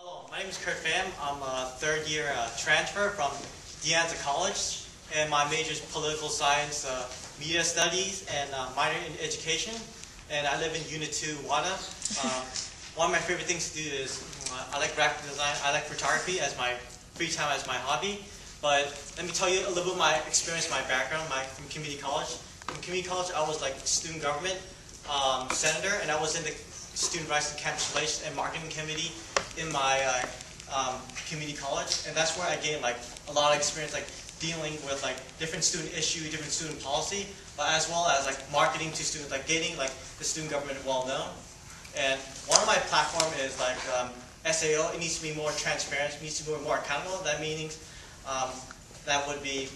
Hello, my name is Pham. I'm a third-year transfer from De Anza College, and my major is political science, media studies, and minor in education. And I live in Unit 2, WADA. One of my favorite things to do is I like graphic design. I like photography as my free time, as my hobby. But let me tell you a little bit of my experience, my background. From community college. From community college, I was like student government senator, and I was in the student rights and campus relations and marketing committee in my community college, and that's where I gained like a lot of experience, like dealing with like different student issue, different student policy, but as well as like marketing to students, like getting like the student government well known. And one of my platform is like SAO. It needs to be more transparent. It needs to be more accountable. That means that would be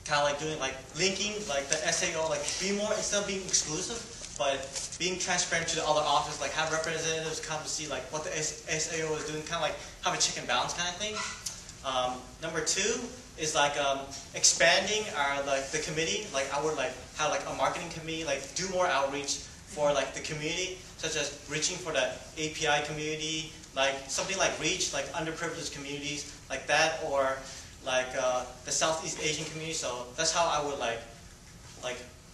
kind of like doing like linking like the SAO, like be more instead of being exclusive, but being transparent to the other offices, like have representatives come to see like what the SAO is doing, kind of like have a check and balance kind of thing. Number 2 is like expanding our the committee. Like I would like have like a marketing committee, like do more outreach for like the community, such as reaching for the API community, like something like reach like underprivileged communities like that, or like the Southeast Asian community. So that's how I would like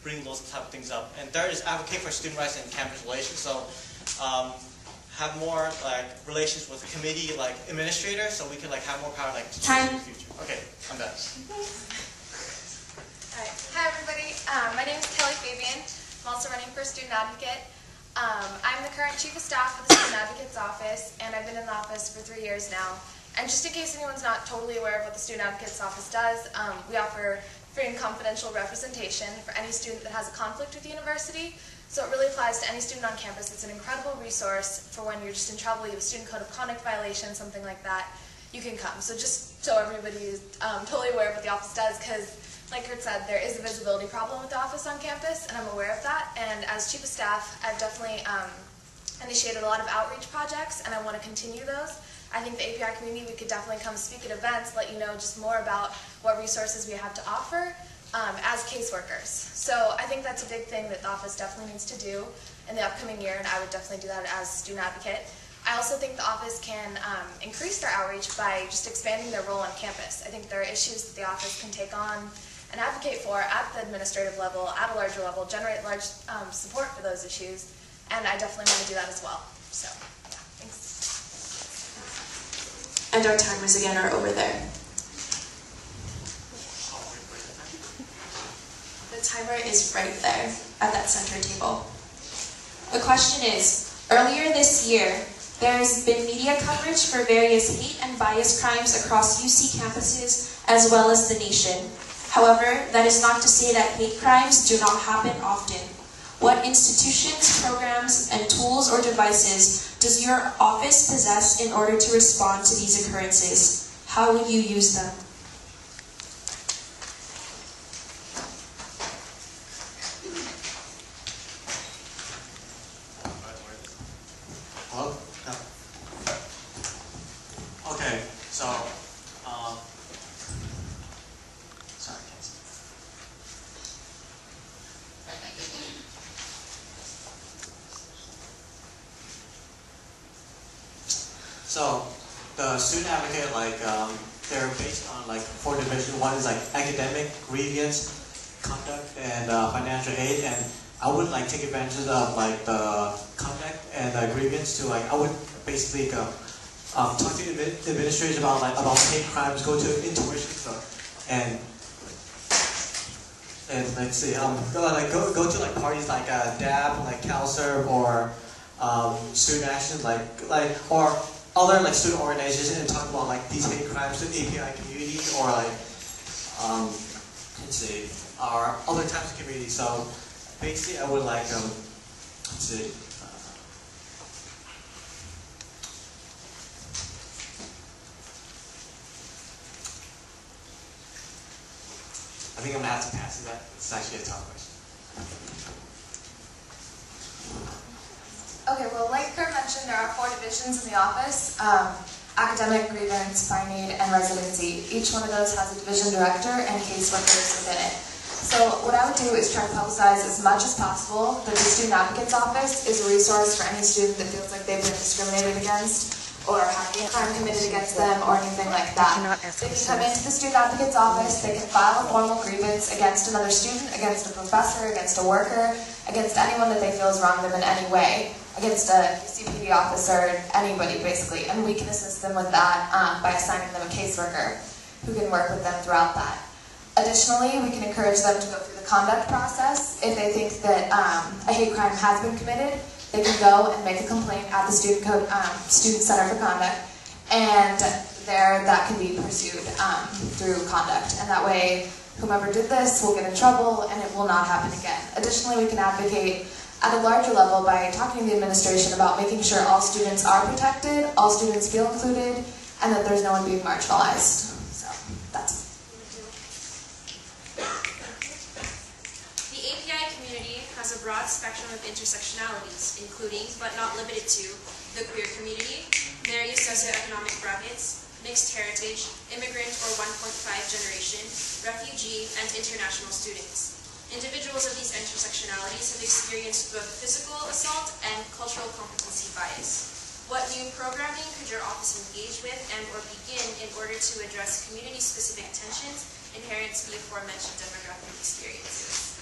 bring those type of things up. And third is advocate for student rights and campus relations. So have more like relations with committee like administrators, so we can like have more power like to choose in the future. Okay, I'm done. Alright. Hi everybody. My name is Fabian. I'm also running for student advocate. I'm the current chief of staff of the student advocate's office, and I've been in the office for 3 years now. And just in case anyone's not totally aware of what the student advocate's office does, we offer free and confidential representation for any student that has a conflict with the university. So it really applies to any student on campus. It's an incredible resource for when you're just in trouble, you have a student code of conduct violation, something like that, you can come. So just so everybody is totally aware of what the office does, because like Kurt said, there is a visibility problem with the office on campus, and I'm aware of that. And as chief of staff, I've definitely initiated a lot of outreach projects, and I want to continue those. I think the API community, we could definitely come speak at events, let you know just more about what resources we have to offer as caseworkers. So I think that's a big thing that the office definitely needs to do in the upcoming year, and I would definitely do that as a student advocate. I also think the office can increase their outreach by just expanding their role on campus. I think there are issues that the office can take on and advocate for at the administrative level, at a larger level, generate large support for those issues, and I definitely want to do that as well. So, yeah, thanks. And our timers again are over there. The timer is right there at that center table. The question is, earlier this year, there's been media coverage for various hate and bias crimes across UC campuses as well as the nation. However, that is not to say that hate crimes do not happen often. What institutions, programs, and tools or devices does your office possess in order to respond to these occurrences? How would you use them? Hello? No. Okay, so sorry, guys. So the student advocate, like they're based on like 4 divisions. One is like academic, grievance, conduct, and financial aid. And I would like take advantage of like the conduct and the grievance to like I would basically go talk to the administrators about hate crimes, go to intuition stuff, and let's see, go to like parties like DAB, like CalServe, or Student Action, or other like student organizations, and talk about like these hate crimes to API communities, or like let's see, or other types of communities. So basically, I would like let's see. I think I'm gonna have to pass that. It's actually a tough question. Okay, well, like Kurt mentioned, there are 4 divisions in the office: academic, grievance, fine aid, and residency. Each one of those has a division director and caseworkers within it. So what I would do is try to publicize as much as possible that the Student Advocate's Office is a resource for any student that feels like they've been discriminated against or have a crime committed against them or anything like that. They can come into the student advocate's office, they can file a formal grievance against another student, against a professor, against a worker, against anyone that they feel has wronged them in any way, against a CPD officer, anybody basically, and we can assist them with that by assigning them a caseworker who can work with them throughout that. Additionally, we can encourage them to go through the conduct process. If they think that a hate crime has been committed, they can go and make a complaint at the Student Center for Conduct, and there that can be pursued through conduct. And that way, whomever did this will get in trouble and it will not happen again. Additionally, we can advocate at a larger level by talking to the administration about making sure all students are protected, all students feel included, and that there's no one being marginalized. So, that's it. The API community has a broad spectrum of intersectionalities, including, but not limited to, the queer community, various socioeconomic brackets, mixed heritage, immigrant or 1.5 generation, refugee, and international students. Individuals of these intersectionalities have experienced both physical assault and cultural competency bias. What new programming could your office engage with and or begin in order to address community-specific tensions inherent to the aforementioned demographic experiences?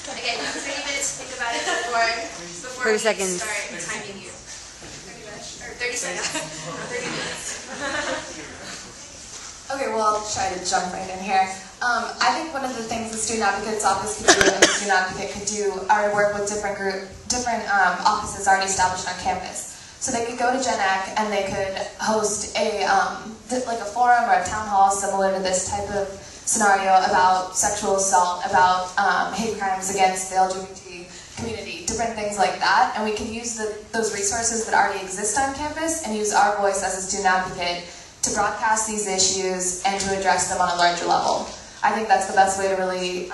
Again, you have 30 minutes to think about it before 30 we seconds. start timing you. 30 seconds. 30 minutes. Okay, well, I'll try to jump right in here. I think one of the things the Student Advocate's Office could do and the Student Advocate could do are work with different offices already established on campus. So they could go to Gen Ec and they could host a forum or a town hall similar to this type of scenario about sexual assault, about hate crimes against the LGBT community, different things like that. And we can use those resources that already exist on campus and use our voice as a student advocate to broadcast these issues and to address them on a larger level. I think that's the best way to really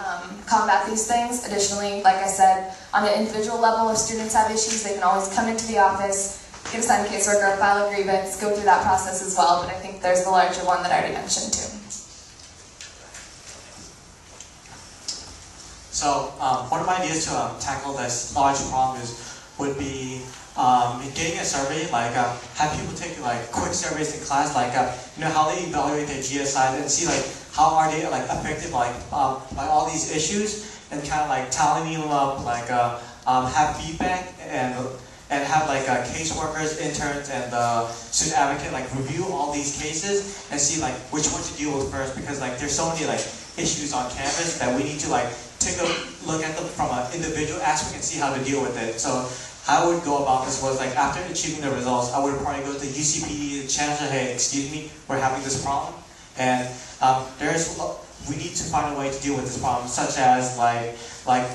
combat these things. Additionally, like I said, on an individual level, if students have issues, they can always come into the office, get assigned a caseworker, file a grievance, go through that process as well, but I think there's the larger one that I already mentioned too. So one of my ideas to tackle this large problem would be getting a survey, like have people take like quick surveys in class, like how they evaluate their GSI and see like how are they like affected by all these issues, and kind of like tallying them up, like have feedback and have like caseworkers, interns, and student advocate like review all these cases and see like which one to deal with first, because like there's so many like issues on campus that we need to like take a look at them from an individual aspect and see how to deal with it. So how I would go about this was like after achieving the results, I would probably go to UCPD, the chancellor, hey, excuse me, we're having this problem, and we need to find a way to deal with this problem, such as like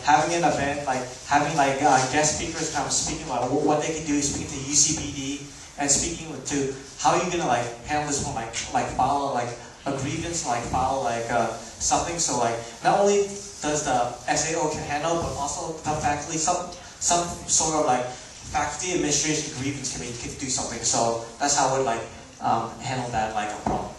having an event, like having like guest speakers come speaking about what they can do, speaking to UCPD and speaking to how you're gonna like handle this one, like file like a grievance, like file like something. So like not only does the SAO can handle, but also the faculty, some sort of like faculty administration grievance committee can do something. So that's how I would like handle that like a problem.